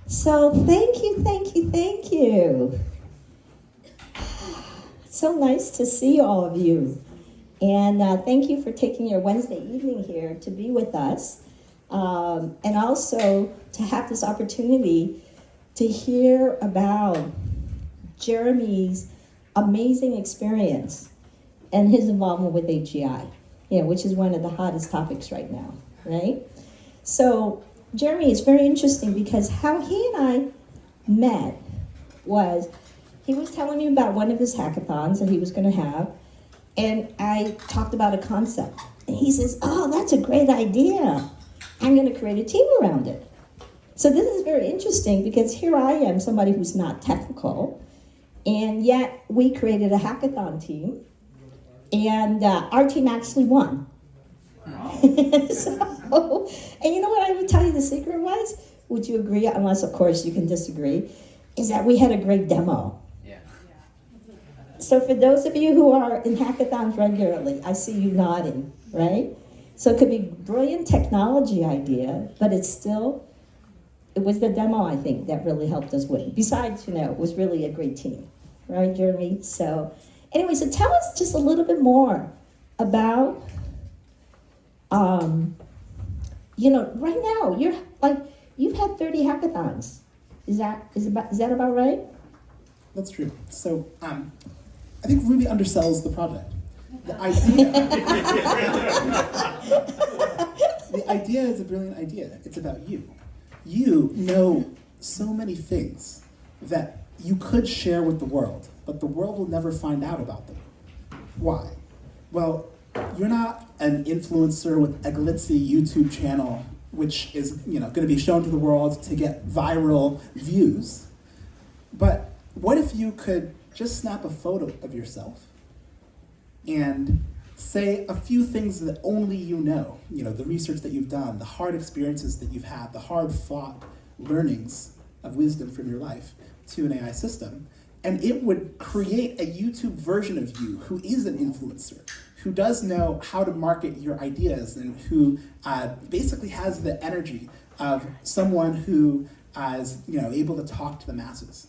So thank you, thank you, thank you. It's so nice to see all of you. And thank you for taking your Wednesday evening here to be with us. And also to have this opportunity to hear about Jeremy's amazing experience and his involvement with AGI, which is one of the hottest topics right now, right? So Jeremy is very interesting because how he and I met was he was telling me about one of his hackathons that he was going to have, and I talked about a concept. And he says, oh, that's a great idea. I'm going to create a team around it. So this is very interesting because here I am, somebody who's not technical, and yet we created a hackathon team, and our team actually won. And you know what I would tell you the secret was? Would you agree, unless of course you can disagree, is that we had a great demo. Yeah. So for those of you who are in hackathons regularly, I see you nodding, right? So it could be brilliant technology idea, but it was the demo, I think, that really helped us win. Besides, it was really a great team, right, Jeremy? So anyway, so tell us just a little bit more about, right now, you've had 30 hackathons. Is that about right? That's true. So I think Ruby undersells the project. The idea is a brilliant idea. It's about you. You know so many things that you could share with the world, but the world will never find out about them. Why? Well, you're not an influencer with a glitzy YouTube channel which is going to be shown to the world to get viral views. But what if you could just snap a photo of yourself and say a few things that only you know, the research that you've done, the hard experiences that you've had, the hard-fought learnings of wisdom from your life to an AI system, and it would create a YouTube version of you who is an influencer, who does know how to market your ideas, and who basically has the energy of someone who is able to talk to the masses.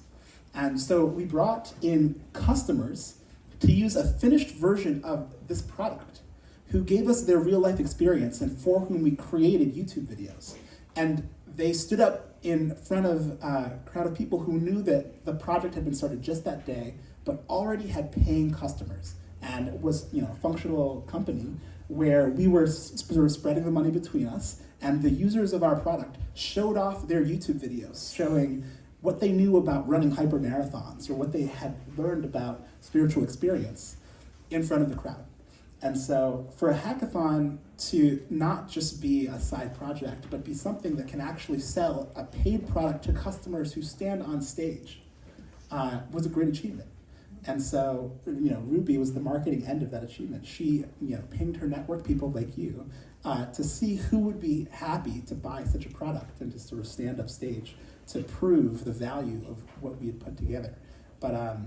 And so we brought in customers to use a finished version of this product, who gave us their real life experience and for whom we created YouTube videos. And they stood up in front of a crowd of people who knew that the project had been started just that day, but already had paying customers, and was a functional company where we were sort of spreading the money between us, and the users of our product showed off their YouTube videos showing what they knew about running hypermarathons or what they had learned about spiritual experience in front of the crowd. And so for a hackathon to not just be a side project, but be something that can actually sell a paid product to customers who stand on stage was a great achievement. And so, Ruby was the marketing end of that achievement. She, pinged her network people like you to see who would be happy to buy such a product and to sort of stand up stage to prove the value of what we had put together. But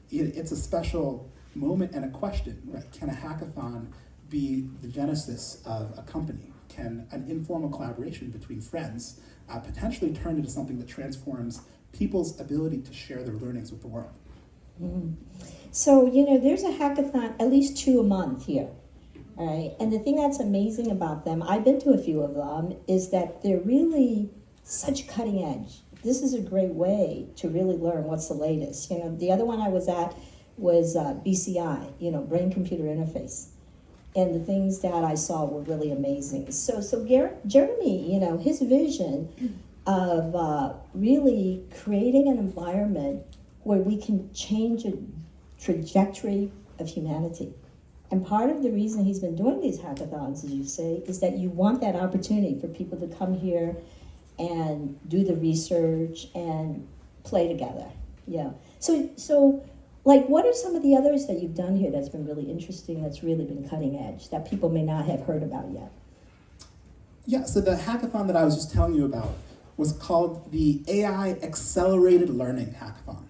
it's a special moment and a question, right? Can a hackathon be the genesis of a company? Can an informal collaboration between friends potentially turn into something that transforms people's ability to share their learnings with the world? Mm. So, there's a hackathon, at least 2 a month here, all right? And the thing that's amazing about them, I've been to a few of them, is that they're really such cutting edge. This is a great way to really learn what's the latest. The other one I was at was BCI, brain computer interface. And the things that I saw were really amazing. So Jeremy, his vision of really creating an environment where we can change a trajectory of humanity. And part of the reason he's been doing these hackathons, as you say, is that you want that opportunity for people to come here and do the research and play together. Yeah. So what are some of the others that you've done here that's been really interesting, that's really been cutting edge, that people may not have heard about yet? Yeah, so the hackathon that I was just telling you about was called the AI Accelerated Learning Hackathon.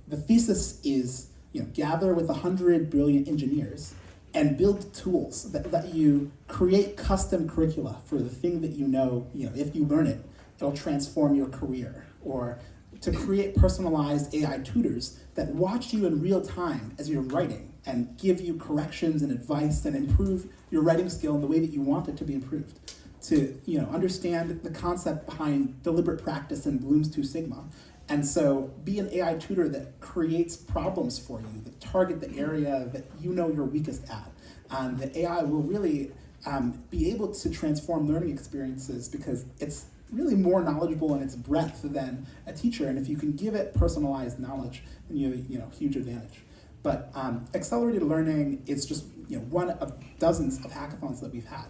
The thesis is, gather with 100 brilliant engineers and build tools that let you create custom curricula for the thing that if you learn it, it'll transform your career or to create personalized AI tutors that watch you in real time as you're writing and give you corrections and advice and improve your writing skill in the way that you want it to be improved. To understand the concept behind deliberate practice and Bloom's 2 Sigma. And so be an AI tutor that creates problems for you, that target the area that you know you're weakest at. And the AI will really be able to transform learning experiences because it's really more knowledgeable in its breadth than a teacher. And if you can give it personalized knowledge, then you have a huge advantage. But accelerated learning is just one of dozens of hackathons that we've had.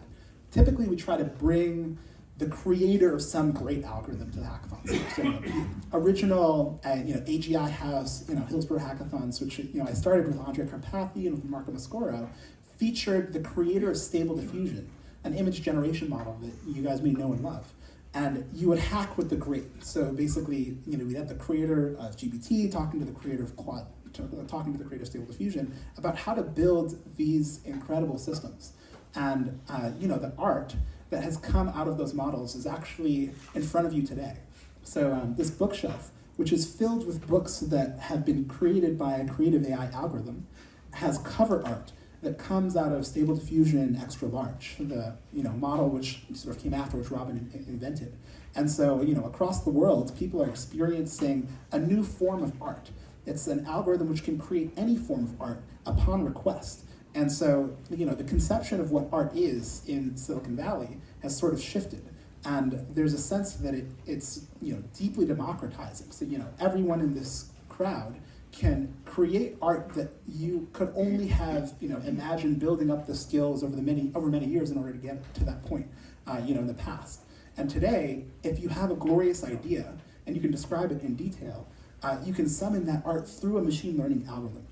Typically, we try to bring the creator of some great algorithm to the hackathons. So, the original, AGI House, Hillsborough Hackathons, which I started with Andre Carpathy and with Marco Mascoro, featured the creator of Stable Diffusion, an image generation model that you guys may know and love. And you would hack with the great. So basically, we had the creator of GBT talking to the creator of Quad, talking to the creator of Stable Diffusion about how to build these incredible systems. And the art that has come out of those models is actually in front of you today. So this bookshelf, which is filled with books that have been created by a creative AI algorithm, has cover art that comes out of Stable Diffusion Extra Large, the model which sort of came after, which Robin invented. And so across the world, people are experiencing a new form of art. It's an algorithm which can create any form of art upon request. And so the conception of what art is in Silicon Valley has sort of shifted. And there's a sense that it's deeply democratizing. So everyone in this crowd can create art that you could only have imagined building up the skills over many years in order to get to that point in the past. And today, if you have a glorious idea and you can describe it in detail, you can summon that art through a machine learning algorithm.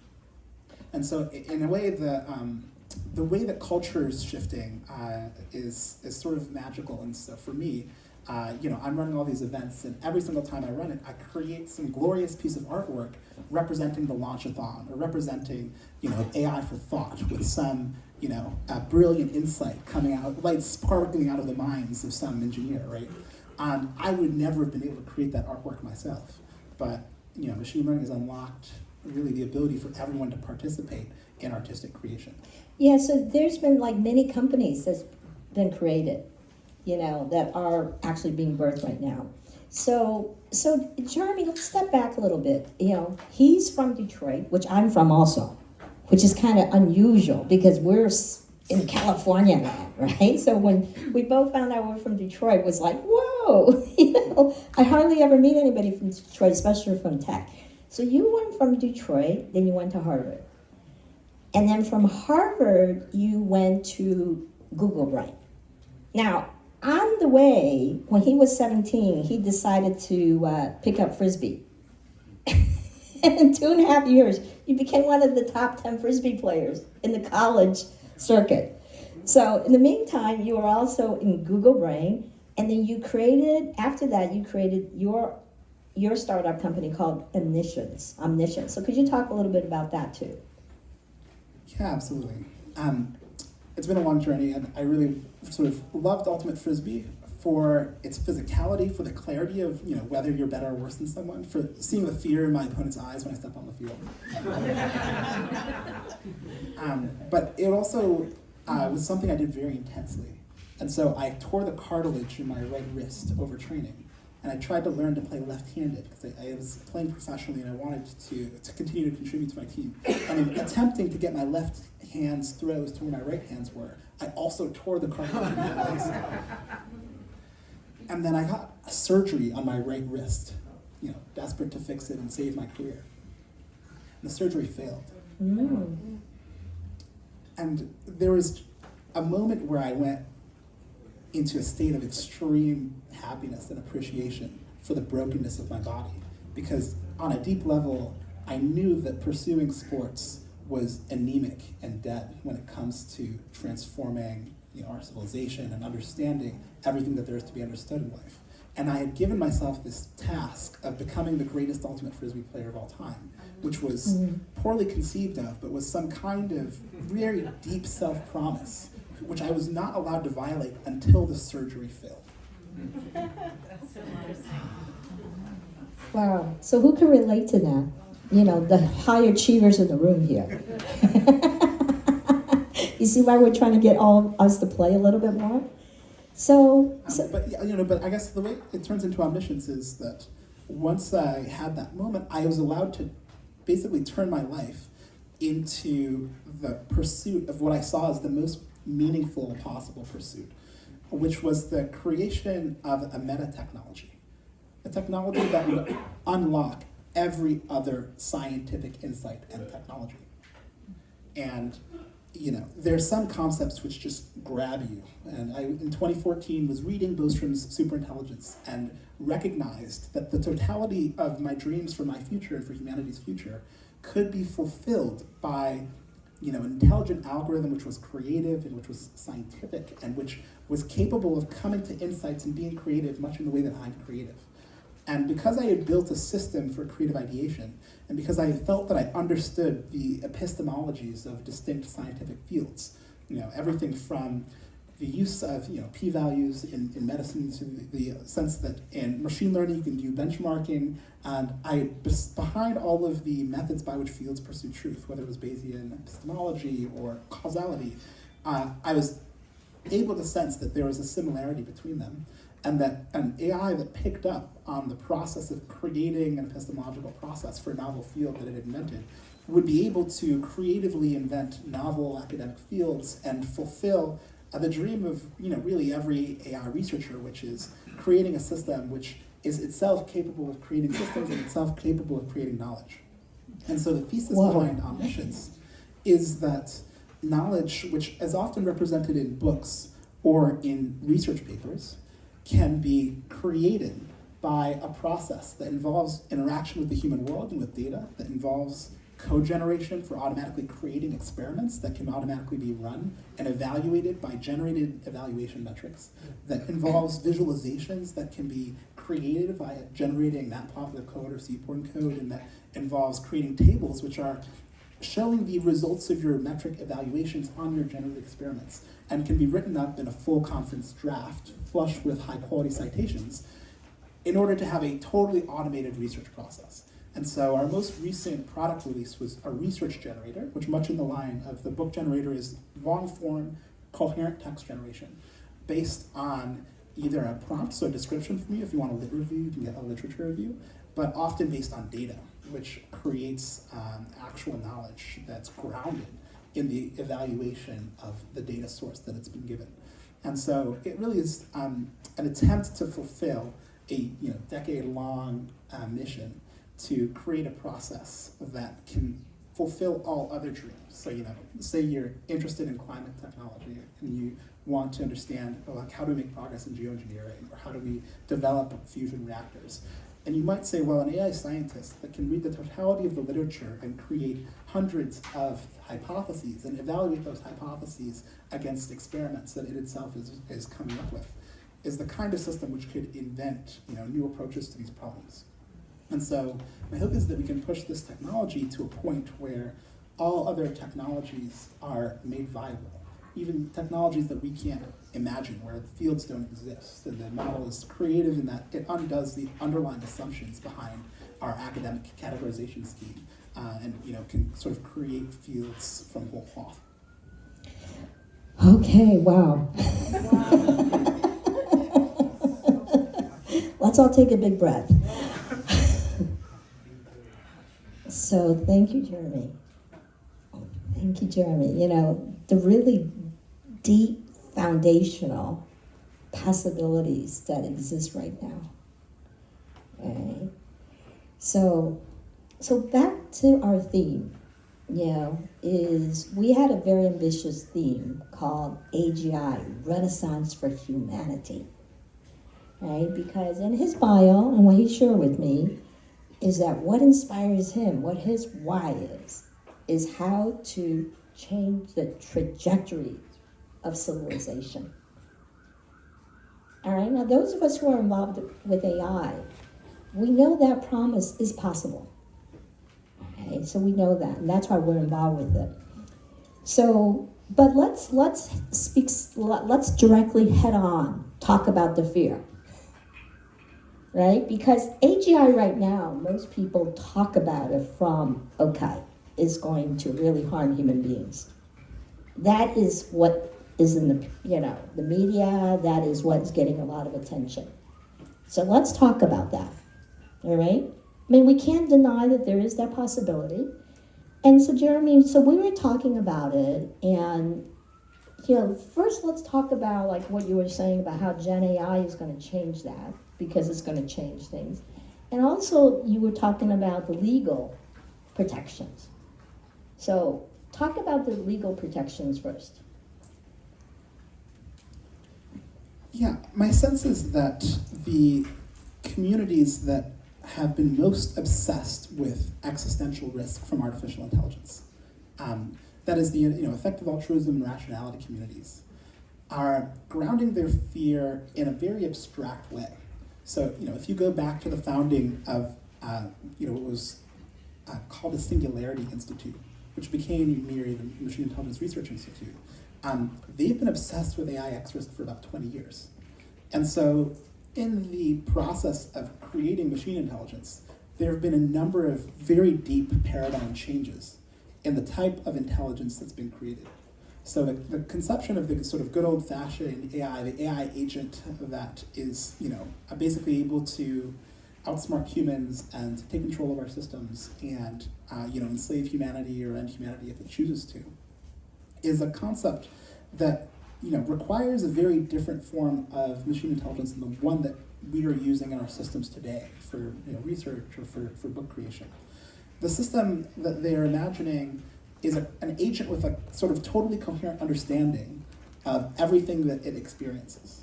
And so in a way, the way that culture is shifting is sort of magical. And so for me, I'm running all these events, and every single time I run it, I create some glorious piece of artwork representing the launch-a-thon, or representing, AI for thought with some, brilliant insight coming out, light sparkling out of the minds of some engineer, right? I would never have been able to create that artwork myself, but, machine learning has unlocked really the ability for everyone to participate in artistic creation. Yeah, so there's been many companies that's been created, that are actually being birthed right now. So Jeremy, let's step back a little bit. He's from Detroit, which I'm from also, which is kind of unusual because we're in California now, right? So when we both found out we were from Detroit, it was like, whoa, I hardly ever meet anybody from Detroit, especially from tech. So you went from Detroit, then you went to Harvard. And then from Harvard, you went to Google Brain. Now, on the way, when he was 17, he decided to pick up Frisbee. And in 2.5 years, you became one of the top 10 Frisbee players in the college circuit. So in the meantime, you were also in Google Brain, and then after that, you created your startup company called Omniscience. So could you talk a little bit about that too? Yeah, absolutely. It's been a long journey, and I really sort of loved Ultimate Frisbee for its physicality, for the clarity of whether you're better or worse than someone, for seeing the fear in my opponent's eyes when I step on the field. But it also was something I did very intensely. And so I tore the cartilage in my right wrist over training. And I tried to learn to play left-handed because I was playing professionally and I wanted to continue to contribute to my team. And in attempting to get my left hand's throws to where my right hands were, I also tore the cartilage in my wrist. And then I got a surgery on my right wrist, desperate to fix it and save my career. And the surgery failed. Mm. And there was a moment where I went into a state of extreme happiness and appreciation for the brokenness of my body. Because on a deep level, I knew that pursuing sports was anemic and dead when it comes to transforming our civilization and understanding everything that there is to be understood in life. And I had given myself this task of becoming the greatest Ultimate Frisbee player of all time, which was poorly conceived of, but was some kind of very deep self-promise, which I was not allowed to violate until the surgery failed. Wow. So who can relate to that? You know, the high achievers in the room here. You see why we're trying to get all us to play a little bit more? But I guess the way it turns into omniscience is that once I had that moment, I was allowed to basically turn my life into the pursuit of what I saw as the most meaningful possible pursuit, which was the creation of a meta technology, a technology that would unlock every other scientific insight and technology. And there's some concepts which just grab you. And I, in 2014, was reading Bostrom's Superintelligence and recognized that the totality of my dreams for my future and for humanity's future could be fulfilled by an intelligent algorithm which was creative and which was scientific and which was capable of coming to insights and being creative much in the way that I'm creative. And because I had built a system for creative ideation, and because I felt that I understood the epistemologies of distinct scientific fields, everything from the use of p-values in medicine to the sense that in machine learning you can do benchmarking, and behind all of the methods by which fields pursue truth, whether it was Bayesian epistemology or causality, I was able to sense that there was a similarity between them, and that an AI that picked up on the process of creating an epistemological process for a novel field that it had invented would be able to creatively invent novel academic fields and fulfill the dream of really every AI researcher, which is creating a system which is itself capable of creating systems and itself capable of creating knowledge. And so the thesis behind omniscience is that knowledge, which is often represented in books or in research papers, can be created by a process that involves interaction with the human world and with data, that involves code generation for automatically creating experiments that can automatically be run and evaluated by generated evaluation metrics, that involves visualizations that can be created by generating matplotlib code or seaborn code, and that involves creating tables which are showing the results of your metric evaluations on your generated experiments, and can be written up in a full conference draft, flush with high quality citations, in order to have a totally automated research process. And so our most recent product release was a research generator, which much in the line of the book generator is long form, coherent text generation, based on either a prompt, so a description from you. If you want a lit review, you can get a literature review, but often based on data, which creates actual knowledge that's grounded in the evaluation of the data source that it's been given. And so it really is an attempt to fulfill a decade-long mission to create a process that can fulfill all other dreams. So say you're interested in climate technology and you want to understand how do we make progress in geoengineering, or how do we develop fusion reactors. And you might say, well, an AI scientist that can read the totality of the literature and create hundreds of hypotheses and evaluate those hypotheses against experiments that it itself is coming up with, is the kind of system which could invent new approaches to these problems. And so my hope is that we can push this technology to a point where all other technologies are made viable, even technologies that we can't imagine, where fields don't exist. And the model is creative in that it undoes the underlying assumptions behind our academic categorization scheme, and can sort of create fields from whole cloth. Okay, wow. Let's all take a big breath. So thank you, Jeremy. Thank you, Jeremy. The really deep foundational possibilities that exist right now. Okay. So back to our theme, is we had a very ambitious theme called AGI, Renaissance for Humanity. Right? Because in his bio, and what he shared with me, is that what inspires him, what his why is how to change the trajectory of civilization. All right, now those of us who are involved with AI, we know that promise is possible. Okay, so we know that, and that's why we're involved with it. So, but let's directly head on talk about the fear. right? Because AGI right now, most people talk about it from, okay, is going to really harm human beings. That is what is in the media, that is what's getting a lot of attention. So let's talk about that, all right? I mean, we can't deny that there is that possibility. And so, Jeremy, so we were talking about it, and first let's talk about like what you were saying about how Gen AI is going to change that, because it's going to change things. And also you were talking about the legal protections. So talk about the legal protections first. Yeah, my sense is that the communities that have been most obsessed with existential risk from artificial intelligence, that is the effective altruism and rationality communities, are grounding their fear in a very abstract way. So, if you go back to the founding of, what was called the Singularity Institute, which became MIRI, the Machine Intelligence Research Institute, they've been obsessed with AI X risk for about 20 years. And so, in the process of creating machine intelligence, there have been a number of very deep paradigm changes in the type of intelligence that's been created. So the conception of the sort of good old-fashioned AI, the AI agent that is, basically able to outsmart humans and take control of our systems and, enslave humanity or end humanity if it chooses to, is a concept that, requires a very different form of machine intelligence than the one that we are using in our systems today for research or for book creation. The system that they're imagining is an agent with a sort of totally coherent understanding of everything that it experiences.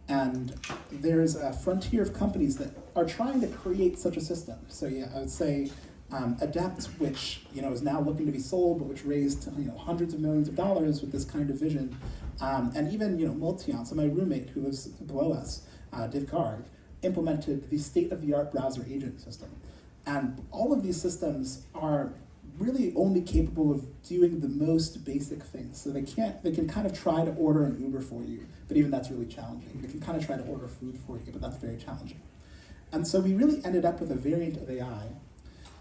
And there's a frontier of companies that are trying to create such a system. So yeah, I would say Adept, which is now looking to be sold, but which raised hundreds of millions of dollars with this kind of vision, and even Multion. So my roommate who lives below us, Div Karg, implemented the state-of-the-art browser agent system. And all of these systems are really only capable of doing the most basic things. So they can kind of try to order an Uber for you, but even that's really challenging. They can kind of try to order food for you, but that's very challenging. And so we really ended up with a variant of AI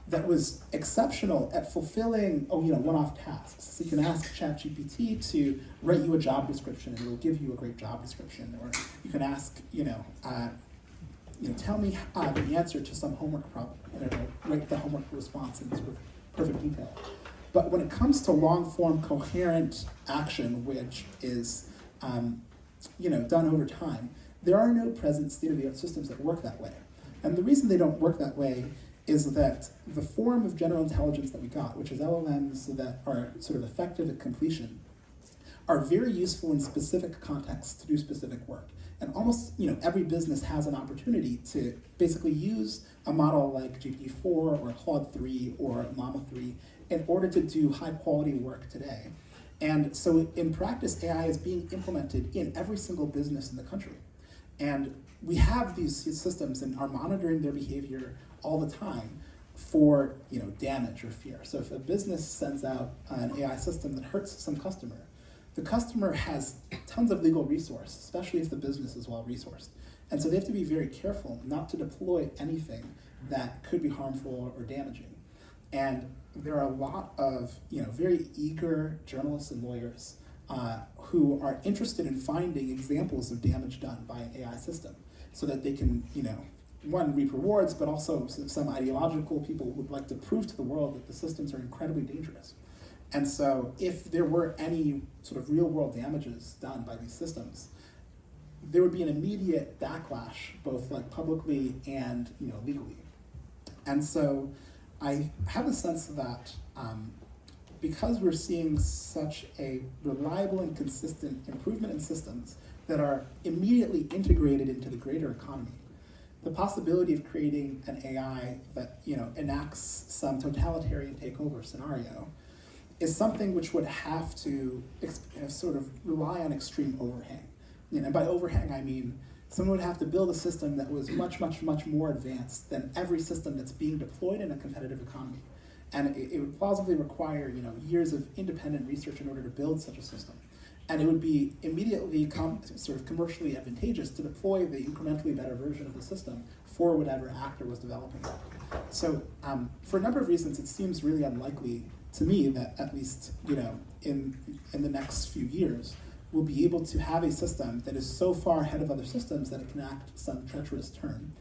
that was exceptional at fulfilling, one-off tasks. So you can ask ChatGPT to write you a job description, and it will give you a great job description. Or you can ask, tell me the answer to some homework problem, and it'll write the homework response in perfect detail. But when it comes to long-form coherent action, which is done over time, there are no present state-of-the-art systems that work that way. And the reason they don't work that way is that the form of general intelligence that we got, which is LLMs that are sort of effective at completion, are very useful in specific contexts to do specific work. And almost every business has an opportunity to basically use a model like GPT-4 or Claude 3 or Llama 3 in order to do high quality work today. And so in practice, AI is being implemented in every single business in the country. And we have these systems and are monitoring their behavior all the time for damage or fear. So if a business sends out an AI system that hurts some customer, the customer has tons of legal resource, especially if the business is well resourced. And so they have to be very careful not to deploy anything that could be harmful or damaging. And there are a lot of very eager journalists and lawyers who are interested in finding examples of damage done by an AI system so that they can, one, reap rewards, but also some ideological people would like to prove to the world that the systems are incredibly dangerous. And so if there were any sort of real world damages done by these systems, there would be an immediate backlash, both like publicly and legally. And so I have a sense that because we're seeing such a reliable and consistent improvement in systems that are immediately integrated into the greater economy, the possibility of creating an AI that enacts some totalitarian takeover scenario is something which would have to sort of rely on extreme overhang. And by overhang, I mean someone would have to build a system that was much, much, much more advanced than every system that's being deployed in a competitive economy. And it would plausibly require years of independent research in order to build such a system. And it would be immediately sort of commercially advantageous to deploy the incrementally better version of the system for whatever actor was developing it. So for a number of reasons, it seems really unlikely to me that at least in the next few years, we'll be able to have a system that is so far ahead of other systems that it can act some treacherous turn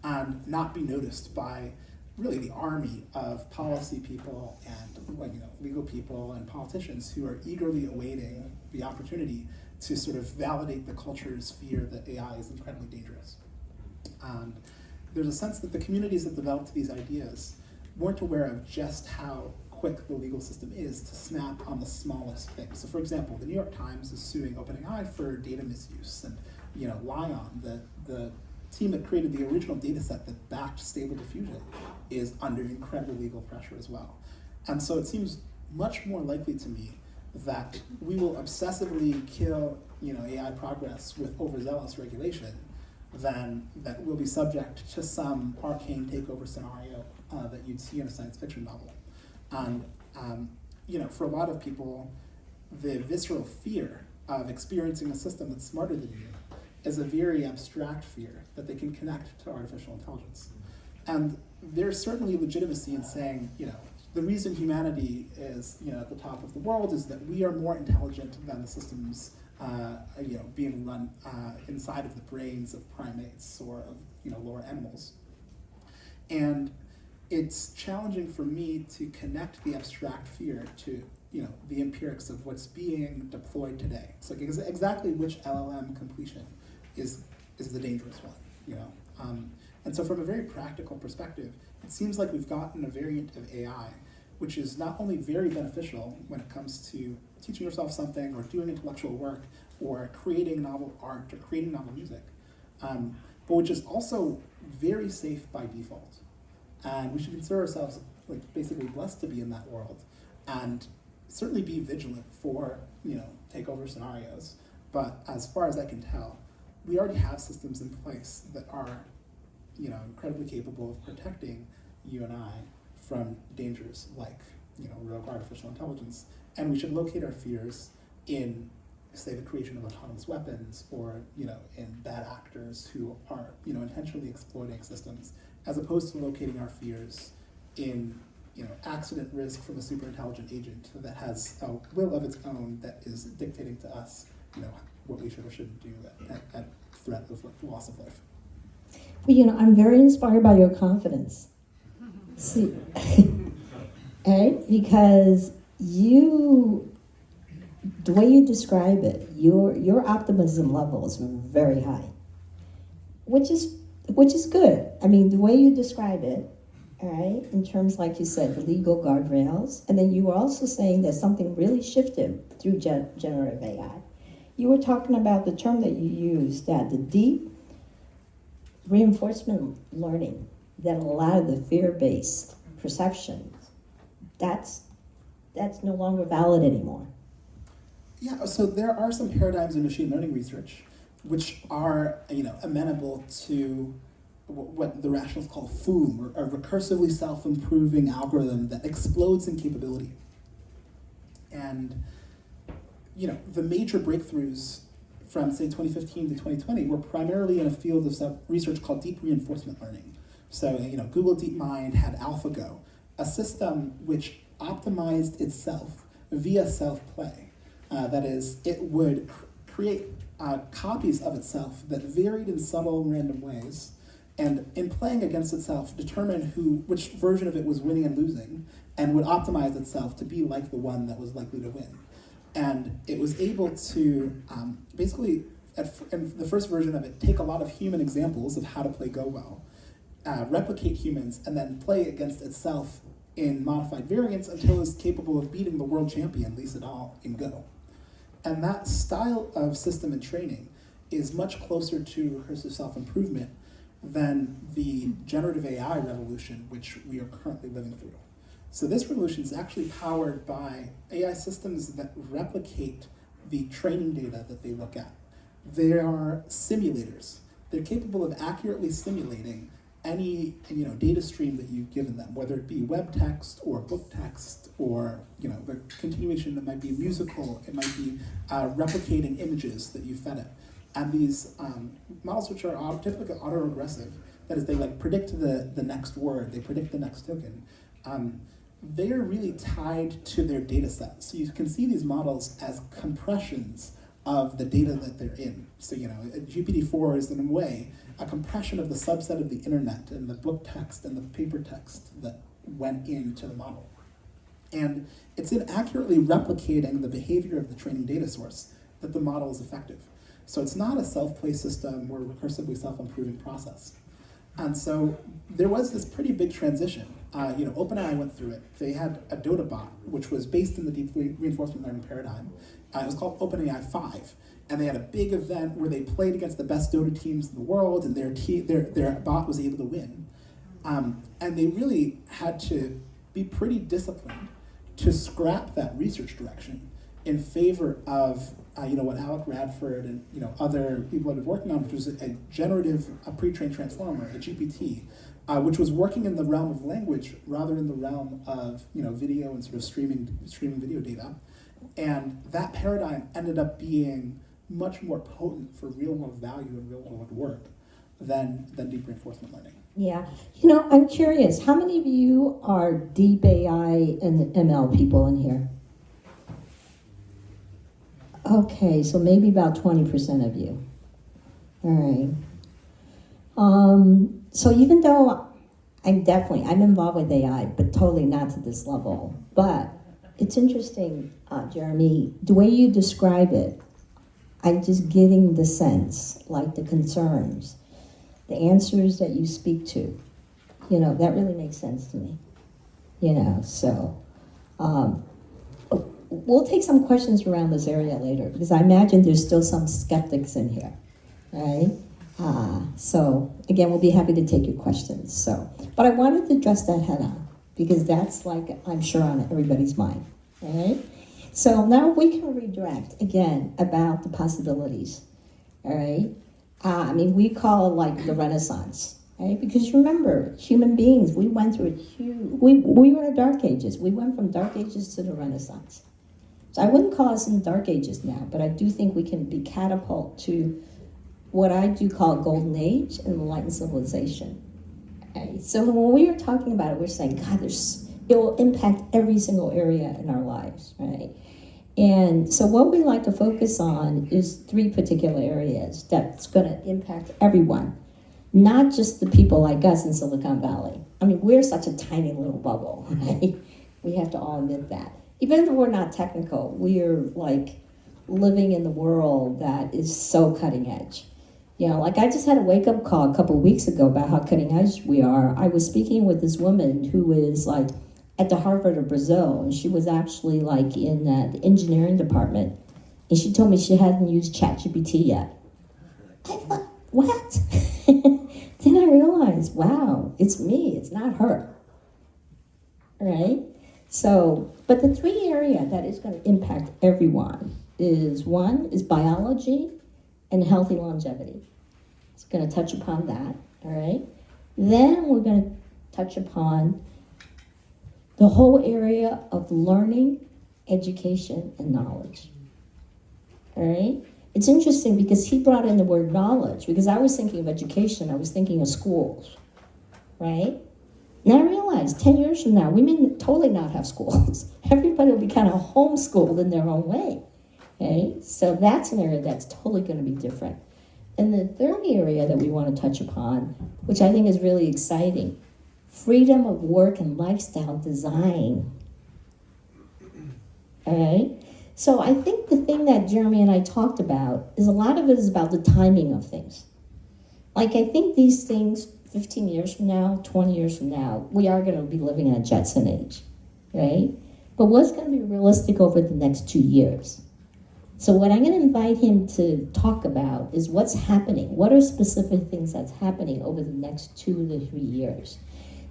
and not be noticed by really the army of policy people and legal people and politicians who are eagerly awaiting the opportunity to sort of validate the culture's fear that AI is incredibly dangerous. And there's a sense that the communities that developed these ideas weren't aware of just how quick the legal system is to snap on the smallest thing. So for example, the New York Times is suing OpenAI for data misuse, and Lion, the team that created the original data set that backed Stable Diffusion, is under incredible legal pressure as well. And so it seems much more likely to me that we will obsessively kill AI progress with overzealous regulation than that we'll be subject to some arcane takeover scenario that you'd see in a science fiction novel. And for a lot of people, the visceral fear of experiencing a system that's smarter than you is a very abstract fear that they can connect to artificial intelligence. And there's certainly legitimacy in saying, the reason humanity is at the top of the world is that we are more intelligent than the systems being run inside of the brains of primates or of lower animals. And it's challenging for me to connect the abstract fear to the empirics of what's being deployed today. So exactly which LLM completion is the dangerous one, And so from a very practical perspective, it seems like we've gotten a variant of AI which is not only very beneficial when it comes to teaching yourself something or doing intellectual work or creating novel art or creating novel music, but which is also very safe by default. And we should consider ourselves basically blessed to be in that world and certainly be vigilant for takeover scenarios. But as far as I can tell, we already have systems in place that are incredibly capable of protecting you and I from dangers like rogue artificial intelligence. And we should locate our fears in, say, the creation of autonomous weapons or in bad actors who are intentionally exploiting systems, as opposed to locating our fears in accident risk from a super intelligent agent that has a will of its own that is dictating to us what we should or shouldn't do at threat of loss of life. Well, I'm very inspired by your confidence. See, right? Because the way you describe it, your optimism level is very high, which is good. I mean, the way you describe it, all right, in terms, like you said, the legal guardrails, and then you were also saying that something really shifted through generative AI. You were talking about the term that you used, that the deep reinforcement learning, that a lot of the fear-based perceptions, that's no longer valid anymore. Yeah, so there are some paradigms in machine learning research which are amenable to what the rationalists call FOOM, or a recursively self-improving algorithm that explodes in capability. And the major breakthroughs from, say, 2015 to 2020 were primarily in a field of research called deep reinforcement learning. So, Google DeepMind had AlphaGo, a system which optimized itself via self-play. That is, it would create copies of itself that varied in subtle random ways, and in playing against itself, determine which version of it was winning and losing, and would optimize itself to be like the one that was likely to win. And it was able to basically, in the first version of it, take a lot of human examples of how to play Go well, replicate humans, and then play against itself in modified variants until it's capable of beating the world champion, Lee Sedol, in Go. And that style of system and training is much closer to recursive self-improvement than the generative AI revolution which we are currently living through. So this revolution is actually powered by AI systems that replicate the training data that they look at. They are simulators. They're capable of accurately simulating any data stream that you've given them, whether it be web text or book text or the continuation that might be musical, it might be replicating images that you fed it. And these models, which are typically autoregressive, That is, they like predict the next word, they predict the next token. They're really tied to their data set. So you can see these models as compressions of the data that they're in. So, GPT-4 is in a way a compression of the subset of the internet and the book text and the paper text that went into the model. And it's in accurately replicating the behavior of the training data source that the model is effective. So it's not a self-play system or recursively self-improving process. And so there was this pretty big transition. OpenAI went through it. They had a DotaBot, which was based in the deep reinforcement learning paradigm. It was called OpenAI 5. And they had a big event where they played against the best Dota teams in the world, and their bot was able to win. And they really had to be pretty disciplined to scrap that research direction in favor of what Alec Radford and other people have been working on, which was a generative, pre-trained transformer, a GPT, which was working in the realm of language rather in the realm of video and sort of streaming video data. And that paradigm ended up being much more potent for real-world value and real-world work than deep reinforcement learning. Yeah. I'm curious, how many of you are deep AI and ML people in here? Okay, so maybe about 20% of you. All right. So even though I'm involved with AI, but totally not to this level. But it's interesting, Jeremy, the way you describe it, I'm just getting the sense, like the concerns, the answers that you speak to, that really makes sense to me. So we'll take some questions around this area later, because I imagine there's still some skeptics in here, right? So again, we'll be happy to take your questions. But I wanted to address that head on, because that's I'm sure on everybody's mind, all right? So now we can redirect again about the possibilities, all right? We call it the Renaissance, right? Because remember, human beings, we went through we were in the Dark Ages. We went from Dark Ages to the Renaissance. So I wouldn't call us in the Dark Ages now, but I do think we can be catapult to what I do call Golden Age and Enlightened Civilization. Okay? So when we are talking about it, we're saying, God, it will impact every single area in our lives, right? And so what we like to focus on is 3 particular areas that's going to impact everyone, not just the people like us in Silicon Valley. We're such a tiny little bubble, right? We have to all admit that. Even though we're not technical, we're living in the world that is so cutting edge. I just had a wake-up call a couple of weeks ago about how cutting edge we are. I was speaking with this woman who is at the Harvard of Brazil, and she was actually in the engineering department, and she told me she hadn't used ChatGPT yet. I thought, what? Then I realized, wow, it's me, it's not her. All right? So, but the 3 areas that is going to impact everyone is, 1 is biology and healthy longevity. It's going to touch upon that, all right? Then we're going to touch upon the whole area of learning, education, and knowledge. All right? It's interesting because he brought in the word knowledge, because I was thinking of education, I was thinking of schools, right? And I realized 10 years from now, we may totally not have schools. Everybody will be kind of homeschooled in their own way, okay? So that's an area that's totally going to be different. And the third area that we want to touch upon, which I think is really exciting, freedom of work and lifestyle design. All right? So I think the thing that Jeremy and I talked about is a lot of it is about the timing of things. I think these things, 15 years from now, 20 years from now, we are going to be living in a Jetson age, right? But what's going to be realistic over the next 2 years? So what I'm going to invite him to talk about is what's happening. What are specific things that's happening over the next 2 to 3 years?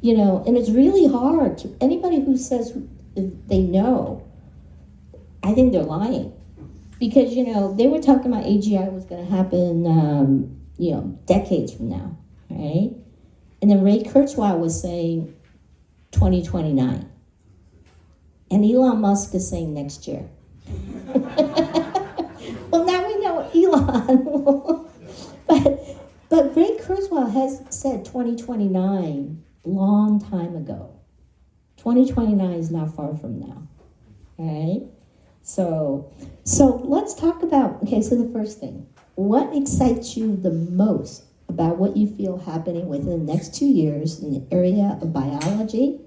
And it's really hard to, anybody who says they know, I think they're lying. Because, they were talking about AGI was going to happen, decades from now, right? And then Ray Kurzweil was saying 2029. And Elon Musk is saying next year. Well, now we know Elon. but But Ray Kurzweil has said 2029 long time ago. 2029 is not far from now, all right? So let's talk about, okay, so the first thing, what excites you the most about what you feel happening within the next 2 years in the area of biology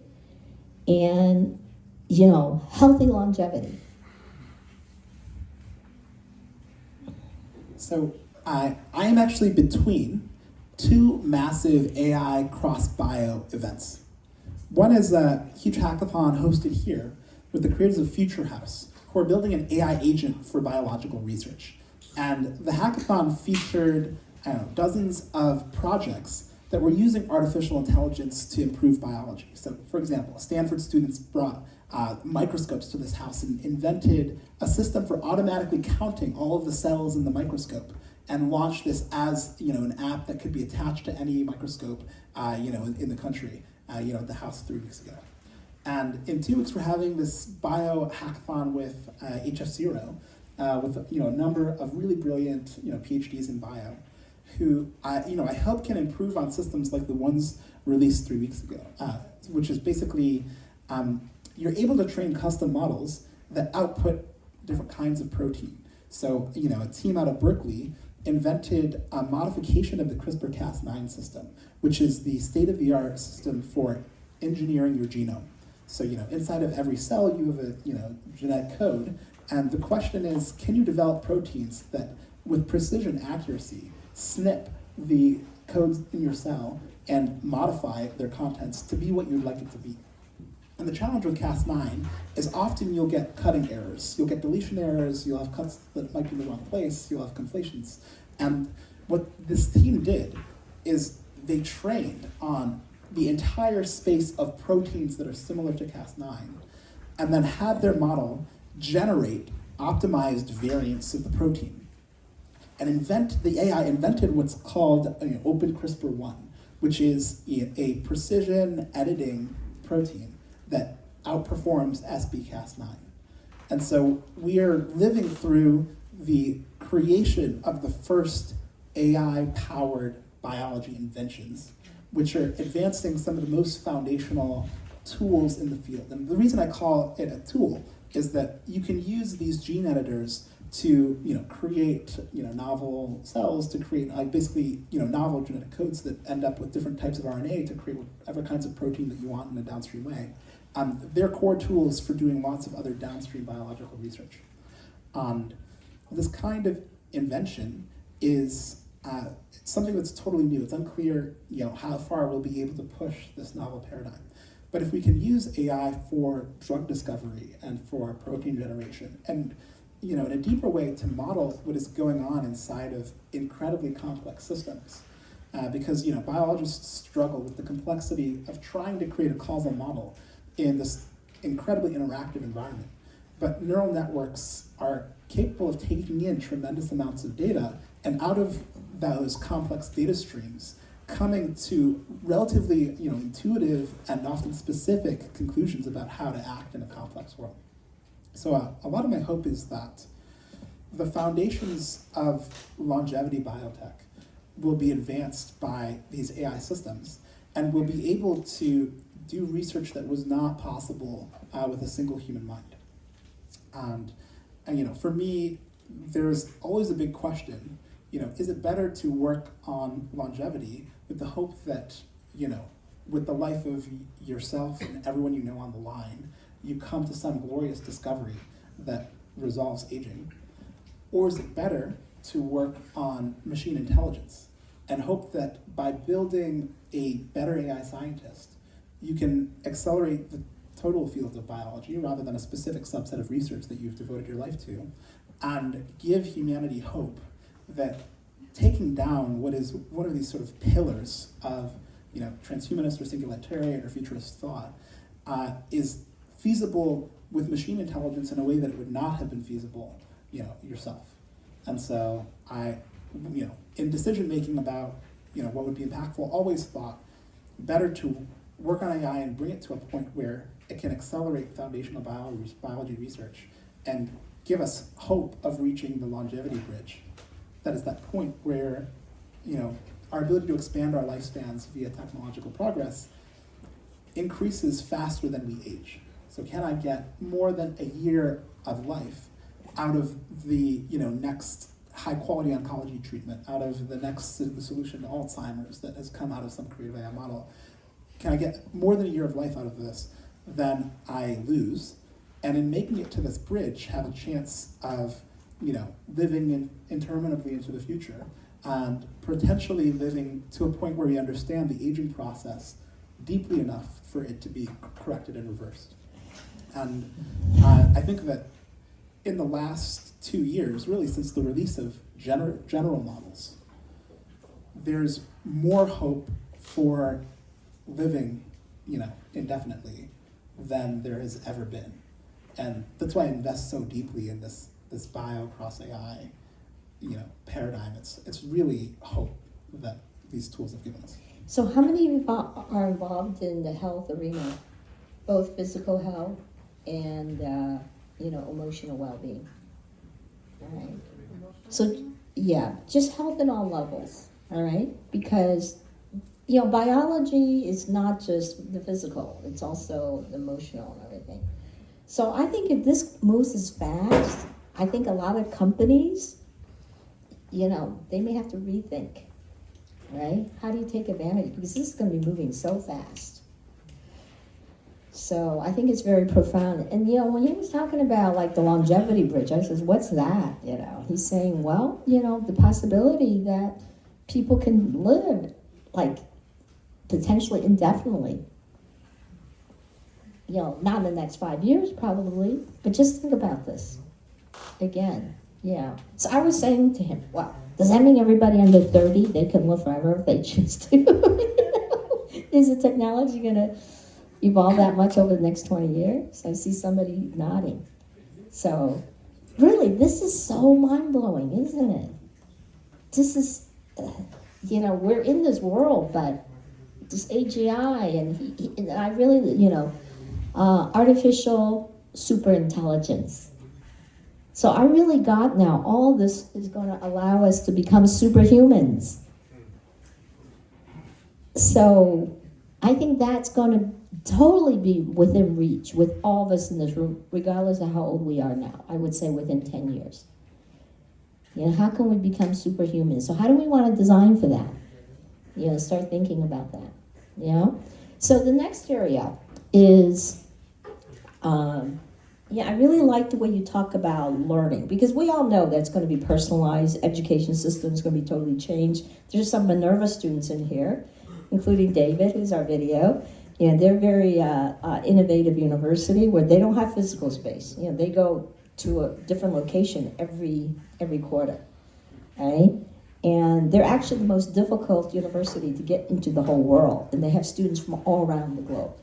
and, healthy longevity? So I am actually between two massive AI cross-bio events. One is a huge hackathon hosted here with the creators of Future House, who are building an AI agent for biological research. And the hackathon featured, dozens of projects that were using artificial intelligence to improve biology. So, for example, Stanford students brought microscopes to this house and invented a system for automatically counting all of the cells in the microscope, and launched this as an app that could be attached to any microscope in the country. At the house 3 weeks ago. And in 2 weeks, we're having this bio hackathon with HF0, with a number of really brilliant PhDs in bio, who I hope can improve on systems like the ones released 3 weeks ago, which is basically you're able to train custom models that output different kinds of protein. So a team out of Berkeley invented a modification of the CRISPR-Cas9 system, which is the state-of-the-art system for engineering your genome. So, inside of every cell, you have a, genetic code, and the question is, can you develop proteins that, with precision accuracy, snip the codes in your cell and modify their contents to be what you'd like it to be? And the challenge with Cas9 is often you'll get cutting errors. You'll get deletion errors, you'll have cuts that might be in the wrong place, you'll have conflations. And what this team did is they trained on the entire space of proteins that are similar to Cas9, and then had their model generate optimized variants of the protein. And the AI invented what's called Open CRISPR-1, which is a precision editing protein that outperforms SB-Cas9. And so we are living through the creation of the first AI-powered biology inventions, which are advancing some of the most foundational tools in the field. And the reason I call it a tool is that you can use these gene editors to create novel cells, to create basically novel genetic codes that end up with different types of RNA to create whatever kinds of protein that you want in a downstream way. They're core tools for doing lots of other downstream biological research. This kind of invention is something that's totally new. It's unclear how far we'll be able to push this novel paradigm. But if we can use AI for drug discovery and for protein generation, and in a deeper way to model what is going on inside of incredibly complex systems, because biologists struggle with the complexity of trying to create a causal model in this incredibly interactive environment. But neural networks are capable of taking in tremendous amounts of data, and out of those complex data streams, coming to relatively intuitive and often specific conclusions about how to act in a complex world. So a lot of my hope is that the foundations of longevity biotech will be advanced by these AI systems, and will be able to do research that was not possible with a single human mind. And for me, there's always a big question, is it better to work on longevity with the hope that, with the life of yourself and everyone you know on the line, you come to some glorious discovery that resolves aging? Or is it better to work on machine intelligence and hope that by building a better AI scientist, you can accelerate the total field of biology rather than a specific subset of research that you've devoted your life to, and give humanity hope that taking down what is one of these sort of pillars of transhumanist or singularitarian or futurist thought is feasible with machine intelligence in a way that it would not have been feasible yourself. And so I, in decision making about what would be impactful, always thought better to work on AI and bring it to a point where it can accelerate foundational biology research and give us hope of reaching the longevity bridge. That is that point where our ability to expand our lifespans via technological progress increases faster than we age. So can I get more than a year of life out of the next high-quality oncology treatment, out of the next the solution to Alzheimer's that has come out of some creative AI model? Can I get more than a year of life out of this than I lose? And in making it to this bridge, have a chance of living interminably into the future, and potentially living to a point where we understand the aging process deeply enough for it to be corrected and reversed. And I think that in the last 2 years, really since the release of general models, there's more hope for living, indefinitely than there has ever been. And that's why I invest so deeply in this bio cross AI, paradigm. It's really hope that these tools have given us. So how many are involved in the health arena, both physical health and emotional well-being? All right. So yeah, just health at all levels. All right, because biology is not just the physical; it's also the emotional and everything. So I think if this moves as fast, I think a lot of companies, they may have to rethink. Right? How do you take advantage? Because this is going to be moving so fast. So I think it's very profound. And when he was talking about like the longevity bridge, I says, what's that? He's saying, well, the possibility that people can live like potentially indefinitely. Not in the next 5 years probably, but just think about this again. Yeah. So I was saying to him, well, does that mean everybody under 30, they can live forever if they choose to? Is the technology going to evolve that much over the next 20 years? I see somebody nodding. So really, this is so mind-blowing, isn't it? This is, we're in this world, but this AGI, and I really, artificial superintelligence. So I really got now, all this is going to allow us to become superhumans. So I think that's going to totally be within reach with all of us in this room, regardless of how old we are now. I would say within 10 years. How can we become superhuman? So how do we want to design for that? Start thinking about that. So the next area is, I really like the way you talk about learning, because we all know that's going to be personalized. Education system is going to be totally changed. There's some Minerva students in here, including David, who's our video. They're very innovative university where they don't have physical space. They go to a different location every quarter, right? And they're actually the most difficult university to get into the whole world, and they have students from all around the globe.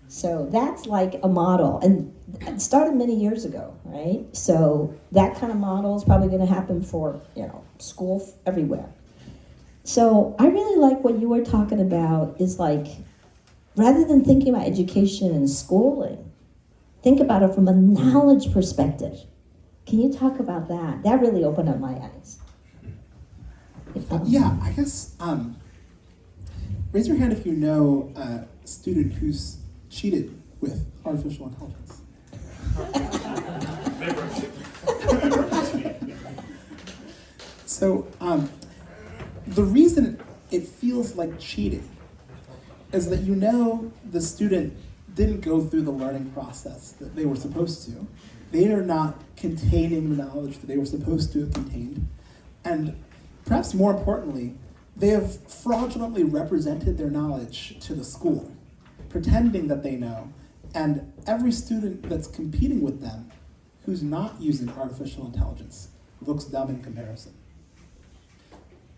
So that's like a model, and it started many years ago, right? So that kind of model is probably going to happen for, school everywhere. So I really like what you were talking about is like, rather than thinking about education and schooling, think about it from a knowledge perspective. Can you talk about that? That really opened up my eyes. Yeah, I guess, raise your hand if you know a student who's cheated with artificial intelligence. So the reason it feels like cheating is that the student didn't go through the learning process that they were supposed to. They are not containing the knowledge that they were supposed to have contained. And perhaps more importantly, they have fraudulently represented their knowledge to the school, pretending that they know, and every student that's competing with them who's not using artificial intelligence looks dumb in comparison.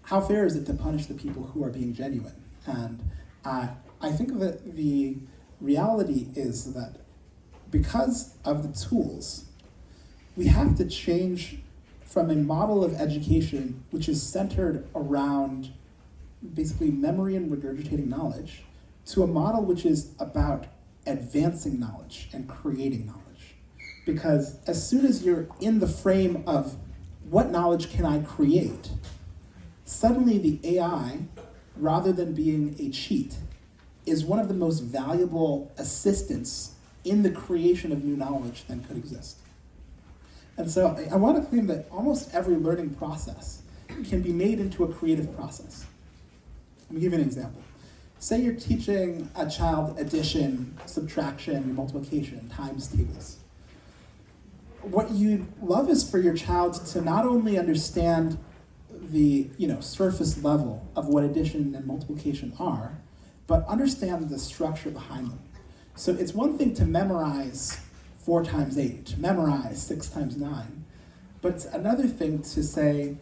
How fair is it to punish the people who are being genuine? And I think that the reality is that because of the tools, we have to change from a model of education which is centered around basically memory and regurgitating knowledge to a model which is about advancing knowledge and creating knowledge. Because as soon as you're in the frame of what knowledge can I create, suddenly the AI, rather than being a cheat, is one of the most valuable assistants in the creation of new knowledge than could exist. And so I want to claim that almost every learning process can be made into a creative process. Let me give you an example. Say you're teaching a child addition, subtraction, multiplication, times tables. What you'd love is for your child to not only understand the surface level of what addition and multiplication are, but understand the structure behind them. So it's one thing to memorize 4 times 8, to memorize 6 times 9, but it's another thing to say,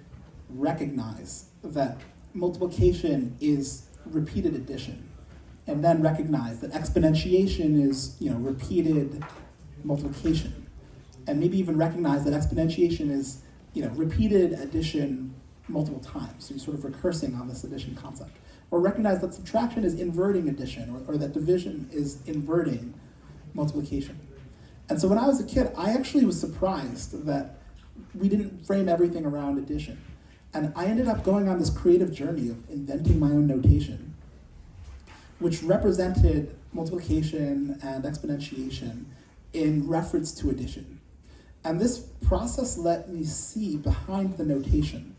recognize that multiplication is repeated addition, and then recognize that exponentiation is repeated multiplication, and maybe even recognize that exponentiation is repeated addition multiple times. So you're sort of recursing on this addition concept. Or recognize that subtraction is inverting addition, or that division is inverting multiplication. And so when I was a kid, I actually was surprised that we didn't frame everything around addition. And I ended up going on this creative journey of inventing my own notation, which represented multiplication and exponentiation in reference to addition. And this process let me see behind the notation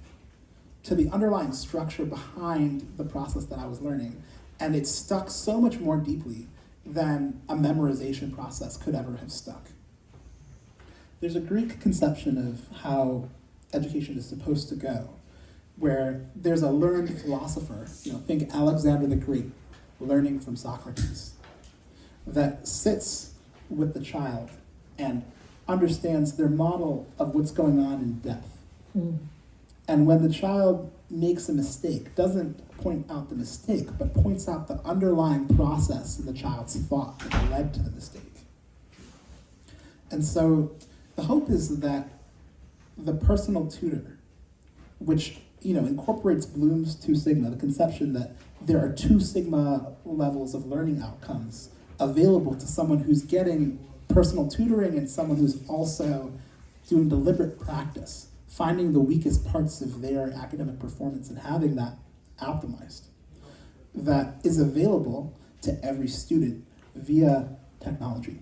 to the underlying structure behind the process that I was learning. And it stuck so much more deeply than a memorization process could ever have stuck. There's a Greek conception of how education is supposed to go, where there's a learned philosopher, think Alexander the Great, learning from Socrates, that sits with the child and understands their model of what's going on in depth. Mm. And when the child makes a mistake, doesn't point out the mistake, but points out the underlying process in the child's thought that led to the mistake. And so the hope is that the personal tutor, which incorporates Bloom's 2 sigma, the conception that there are 2 sigma levels of learning outcomes available to someone who's getting personal tutoring and someone who's also doing deliberate practice, finding the weakest parts of their academic performance and having that optimized, that is available to every student via technology.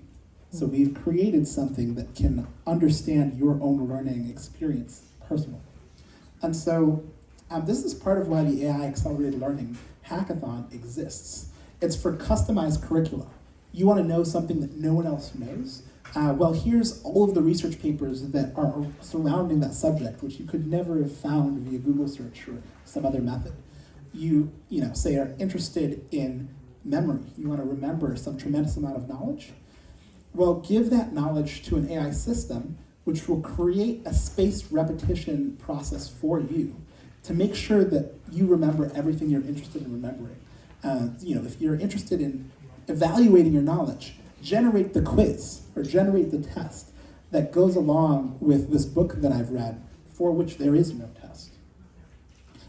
So we've created something that can understand your own learning experience personally. And so this is part of why the AI Accelerated Learning Hackathon exists. It's for customized curricula. You want to know something that no one else knows? Well, here's all of the research papers that are surrounding that subject, which you could never have found via Google search or some other method. You say are interested in memory. You want to remember some tremendous amount of knowledge? Well, give that knowledge to an AI system, which will create a spaced repetition process for you to make sure that you remember everything you're interested in remembering. If you're interested in evaluating your knowledge, generate the quiz or generate the test that goes along with this book that I've read, for which there is no test.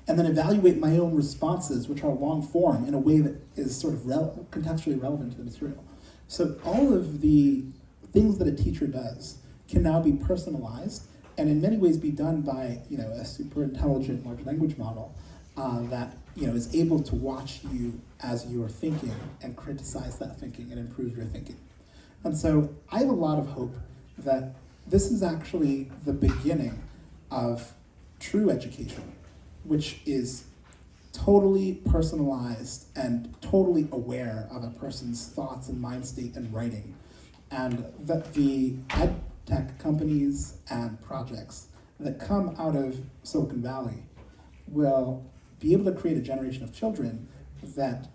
And then evaluate my own responses, which are long form, in a way that is sort of contextually relevant to the material. So all of the things that a teacher does can now be personalized and in many ways be done by a super intelligent large language model that is able to watch you as you're thinking and criticize that thinking and improve your thinking. And so I have a lot of hope that this is actually the beginning of true education, which is totally personalized and totally aware of a person's thoughts and mind state and writing. And that the ed tech companies and projects that come out of Silicon Valley will be able to create a generation of children that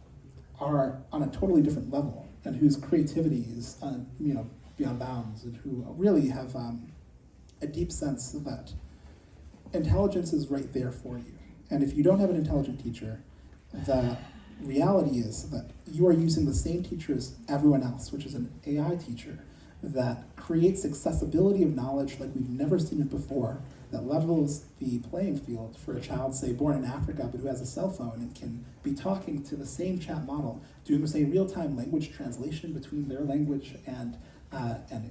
are on a totally different level and whose creativity is beyond bounds, and who really have a deep sense that intelligence is right there for you. And if you don't have an intelligent teacher, the reality is that you are using the same teacher as everyone else, which is an AI teacher that creates accessibility of knowledge like we've never seen it before, that levels the playing field for a child, say, born in Africa, but who has a cell phone and can be talking to the same chat model, doing, say, real-time language translation between their language and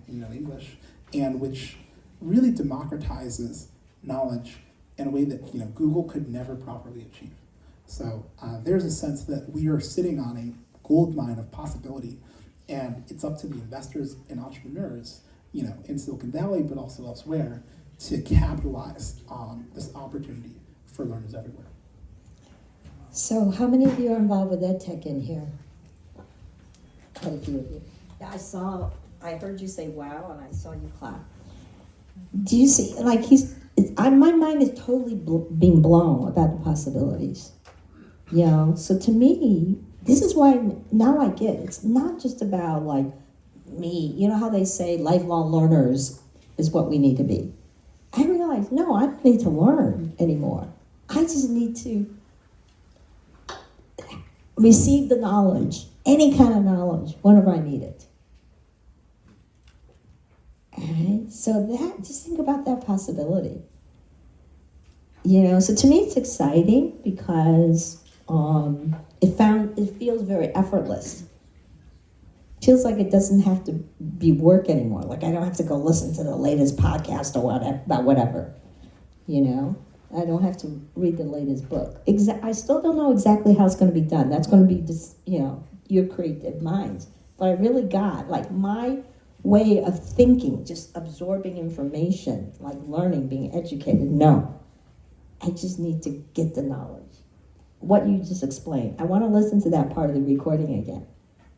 English, and which really democratizes knowledge in a way that Google could never properly achieve. So there's a sense that we are sitting on a gold mine of possibility, and it's up to the investors and entrepreneurs, in Silicon Valley, but also elsewhere, to capitalize on this opportunity for learners everywhere. So how many of you are involved with EdTech in here? Quite a few of you. I heard you say wow, and I saw you clap. Do you see, my mind is totally being blown about the possibilities. So to me, this is why now I get it's not just about me. You know how they say lifelong learners is what we need to be. I realize, no, I don't need to learn anymore. I just need to receive the knowledge, any kind of knowledge, whenever I need it. Alright, so just think about that possibility. So to me it's exciting because it feels very effortless. It feels like it doesn't have to be work anymore. Like I don't have to go listen to the latest podcast or whatever about whatever. I don't have to read the latest book. I still don't know exactly how it's going to be done. That's going to be just, your creative minds. But I really got my way of thinking, just absorbing information, learning, being educated. No, I just need to get the knowledge. What you just explained. I want to listen to that part of the recording again,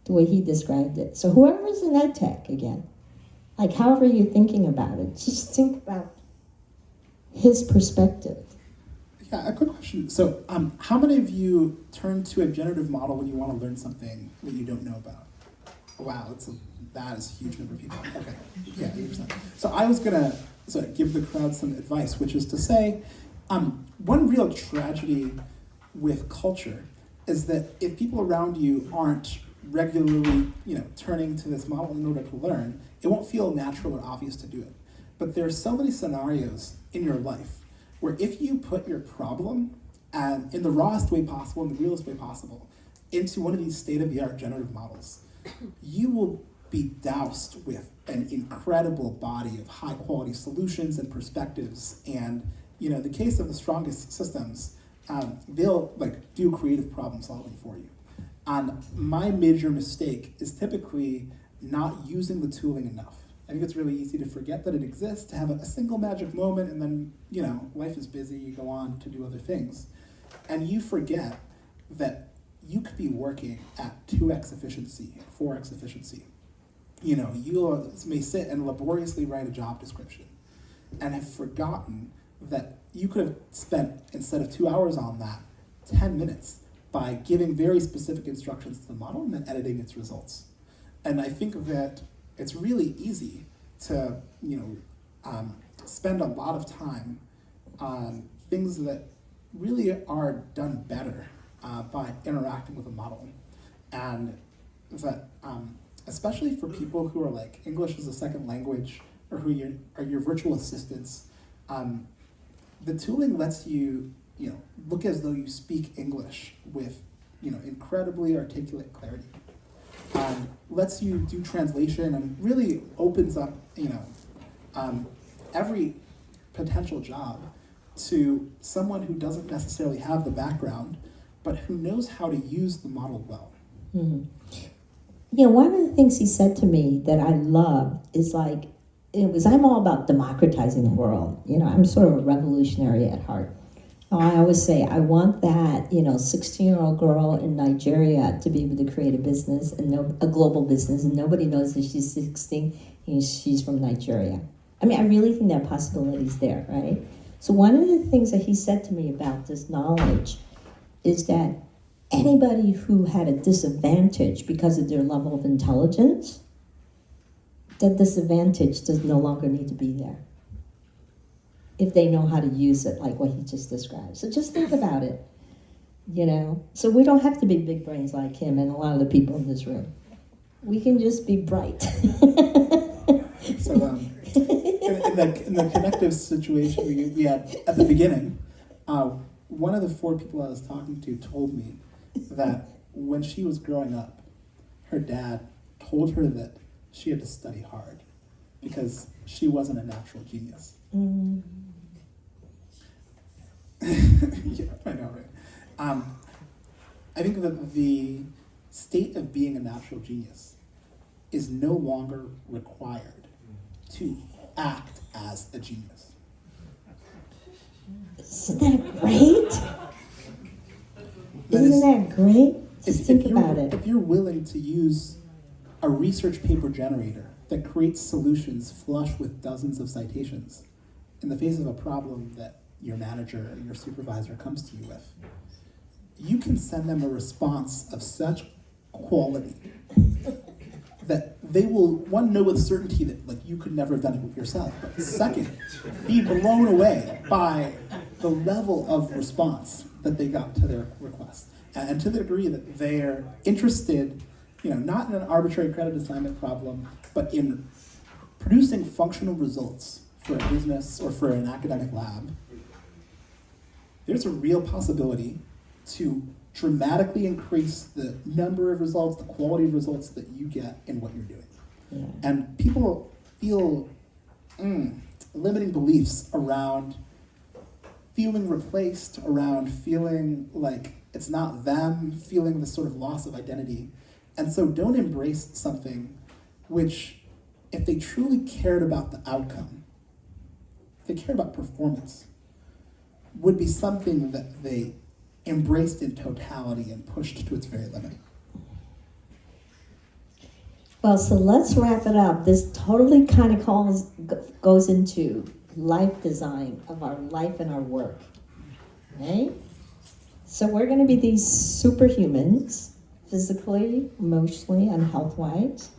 the way he described it. So whoever's in EdTech again, however you're thinking about it, just think about his perspective. Yeah, a quick question. So how many of you turn to a generative model when you want to learn something that you don't know about? Wow, that is a huge number of people. Okay, yeah, 80%. So I was going to give the crowd some advice, which is to say, one real tragedy with culture is that if people around you aren't regularly, turning to this model in order to learn, it won't feel natural or obvious to do it. But there are so many scenarios in your life where if you put your problem, and in the rawest way possible, in the realest way possible, into one of these state-of-the-art generative models, you will be doused with an incredible body of high-quality solutions and perspectives. And in the case of the strongest systems, they'll do creative problem solving for you. And my major mistake is typically not using the tooling enough. I think it's really easy to forget that it exists, to have a single magic moment, and then, life is busy, you go on to do other things. And you forget that you could be working at 2x efficiency, 4x efficiency. You may sit and laboriously write a job description and have forgotten that you could have spent, instead of 2 hours on that, 10 minutes by giving very specific instructions to the model and then editing its results. And I think that it's really easy to, spend a lot of time on things that really are done better by interacting with a model. And that, especially for people who are English as a second language, or who are your virtual assistants, the tooling lets you, look as though you speak English with, incredibly articulate clarity. Lets you do translation and really opens up, every potential job to someone who doesn't necessarily have the background, but who knows how to use the model well. Mm-hmm. One of the things he said to me that I love is I'm all about democratizing the world. I'm sort of a revolutionary at heart. I always say, I want that, 16-year-old girl in Nigeria to be able to create a business, and a global business, and nobody knows that she's 16 and she's from Nigeria. I really think that possibility is there, right? So one of the things that he said to me about this knowledge is that anybody who had a disadvantage because of their level of intelligence, that disadvantage does no longer need to be there, if they know how to use it, like what he just described. So just think about it, So we don't have to be big brains like him and a lot of the people in this room. We can just be bright. So in the connective situation we had at the beginning, one of the 4 people I was talking to told me that when she was growing up, her dad told her that she had to study hard because she wasn't a natural genius. Mm. Yeah, I know, right? I think that the state of being a natural genius is no longer required to act as a genius. Isn't that great? Isn't that great? Just think about it. If you're willing to use a research paper generator that creates solutions flush with dozens of citations in the face of a problem that your manager or your supervisor comes to you with, you can send them a response of such quality that they will, one, know with certainty that like you could never have done it yourself, but second, be blown away by the level of response that they got to their request. And to the degree that they're interested, not in an arbitrary credit assignment problem, but in producing functional results for a business or for an academic lab, there's a real possibility to dramatically increase the number of results, the quality of results that you get in what you're doing. Yeah. And people feel limiting beliefs around feeling replaced, around feeling like it's not them, feeling this sort of loss of identity. And so don't embrace something which, if they truly cared about the outcome, if they cared about performance, would be something that they embraced in totality and pushed to its very limit. Well, so let's wrap it up. This totally kind of goes into life design of our life and our work. Okay? So we're going to be these superhumans, physically, emotionally, and health-wise.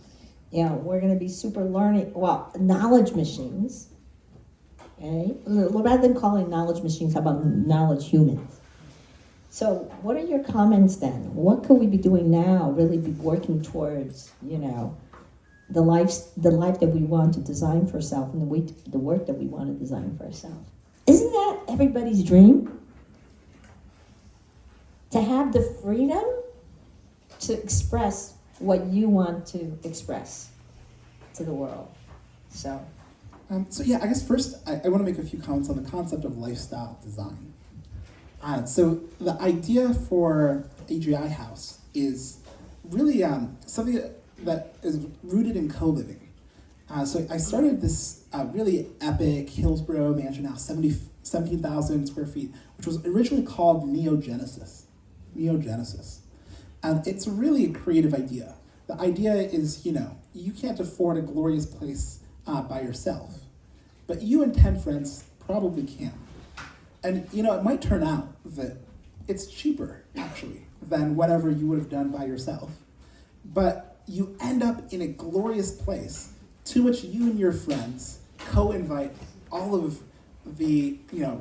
We're going to be super knowledge machines. Okay? Rather than calling knowledge machines, how about knowledge humans? So what are your comments then? What could we be doing now, really be working towards, the life that we want to design for ourselves and the work that we want to design for ourselves? Isn't that everybody's dream? To have the freedom to express what you want to express to the world. So I guess first I want to make a few comments on the concept of lifestyle design. So the idea for AGI House is really something that is rooted in co-living. So I started this really epic Hillsborough mansion house, 17,000 square feet, which was originally called Neogenesis. And it's really a creative idea. The idea is, you can't afford a glorious place by yourself, but you and 10 friends probably can. And, it might turn out that it's cheaper, actually, than whatever you would have done by yourself. But you end up in a glorious place to which you and your friends co-invite all of the,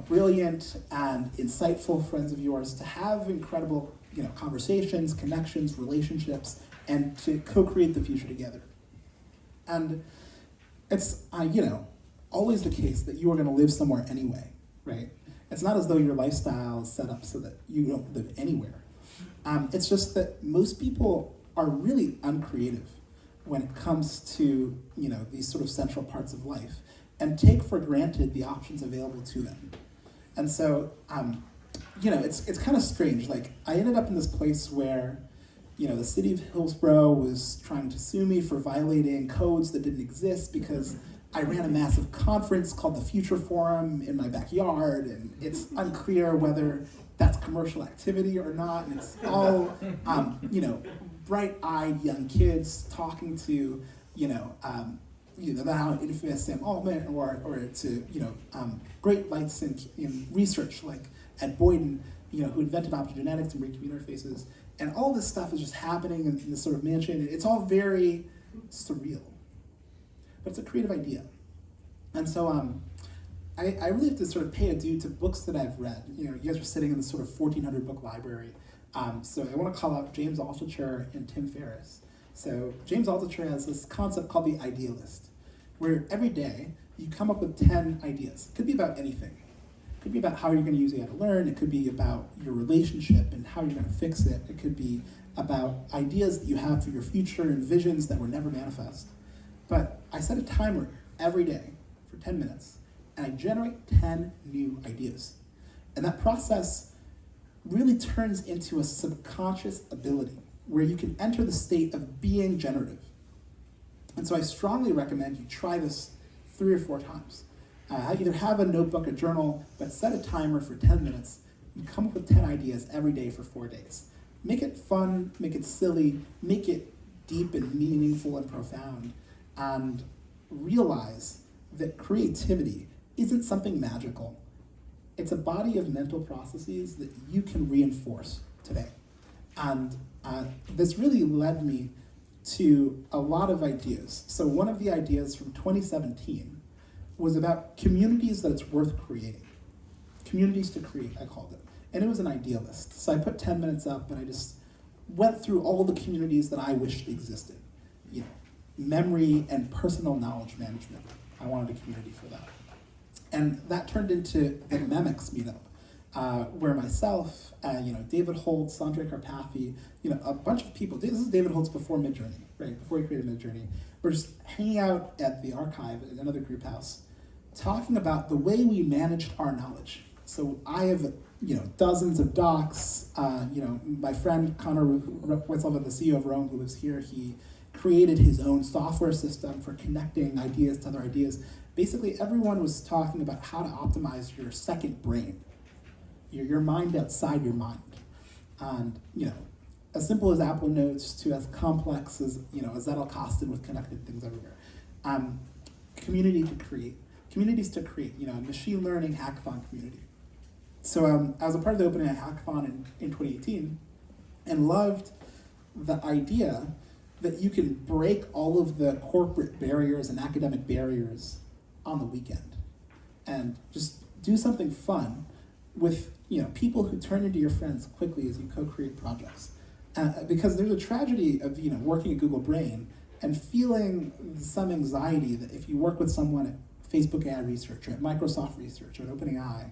brilliant and insightful friends of yours to have incredible, conversations, connections, relationships, and to co-create the future together. And it's, always the case that you are going to live somewhere anyway, right? It's not as though your lifestyle is set up so that you don't live anywhere. It's just that most people are really uncreative when it comes to, these sort of central parts of life and take for granted the options available to them. And so, it's kind of strange. Like, I ended up in this place where, the city of Hillsborough was trying to sue me for violating codes that didn't exist because I ran a massive conference called the Future Forum in my backyard, and it's unclear whether that's commercial activity or not, and it's all, bright-eyed young kids talking to, the now infamous Sam Altman, or to, great lights in research like Ed Boyden, who invented optogenetics and brain-computer interfaces, and all this stuff is just happening in this sort of mansion. It's all very surreal. But it's a creative idea. And so I really have to sort of pay adieu to books that I've read. You guys are sitting in this sort of 1,400 book library. So I want to call out James Altucher and Tim Ferriss. So James Altucher has this concept called the idealist, where every day you come up with 10 ideas. It could be about anything. It could be about how you're going to use AI to learn. It could be about your relationship and how you're going to fix it. It could be about ideas that you have for your future and visions that were never manifest. But I set a timer every day for 10 minutes, and I generate 10 new ideas. And that process really turns into a subconscious ability where you can enter the state of being generative. And so I strongly recommend you try this 3 or 4 times. Either have a notebook, a journal, but set a timer for 10 minutes and come up with 10 ideas every day for 4 days. Make it fun, make it silly, make it deep and meaningful and profound, and realize that creativity isn't something magical. It's a body of mental processes that you can reinforce today. And this really led me to a lot of ideas. So one of the ideas from 2017 was about communities that it's worth creating. Communities to create, I called it. And it was an idea list. So I put 10 minutes up and I just went through all the communities that I wished existed. You know, memory and personal knowledge management. I wanted a community for that. And that turned into the Memics meetup, where myself, David Holtz, Andre Karpathy, a bunch of people, this is David Holtz before Midjourney, right, before he created Midjourney, we're just hanging out at the archive at another group house, talking about the way we managed our knowledge. So I have, dozens of docs, my friend Connor Witzloff, the CEO of Rome, who lives here, he created his own software system for connecting ideas to other ideas. Basically, everyone was talking about how to optimize your second brain, your mind outside your mind. And, as simple as Apple Notes to as complex as, as Zettelkasten with connected things everywhere. Communities to create, machine learning hackathon community. So I was a part of the opening hackathon in 2018 and loved the idea that you can break all of the corporate barriers and academic barriers on the weekend and just do something fun with people who turn into your friends quickly as you co-create projects. Because there's a tragedy of working at Google Brain and feeling some anxiety that if you work with someone at Facebook AI Research or at Microsoft Research or at OpenAI,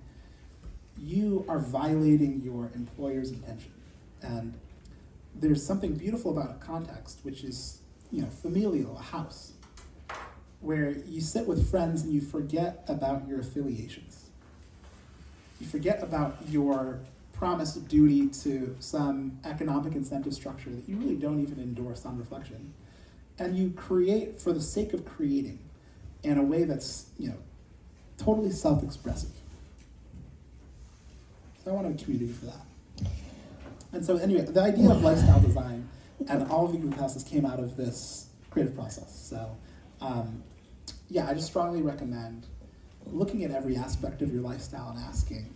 you are violating your employer's intention. And there's something beautiful about a context which is familial, a house, where you sit with friends and you forget about your affiliations. You forget about your promised duty to some economic incentive structure that you really don't even endorse on reflection. And you create for the sake of creating in a way that's, totally self-expressive. So I want a community for that. And so anyway, the idea of lifestyle design and all of the group houses came out of this creative process. So I just strongly recommend looking at every aspect of your lifestyle and asking,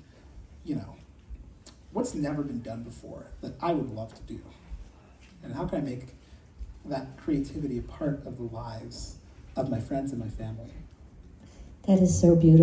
what's never been done before that I would love to do? And how can I make that creativity a part of the lives of my friends and my family? That is so beautiful.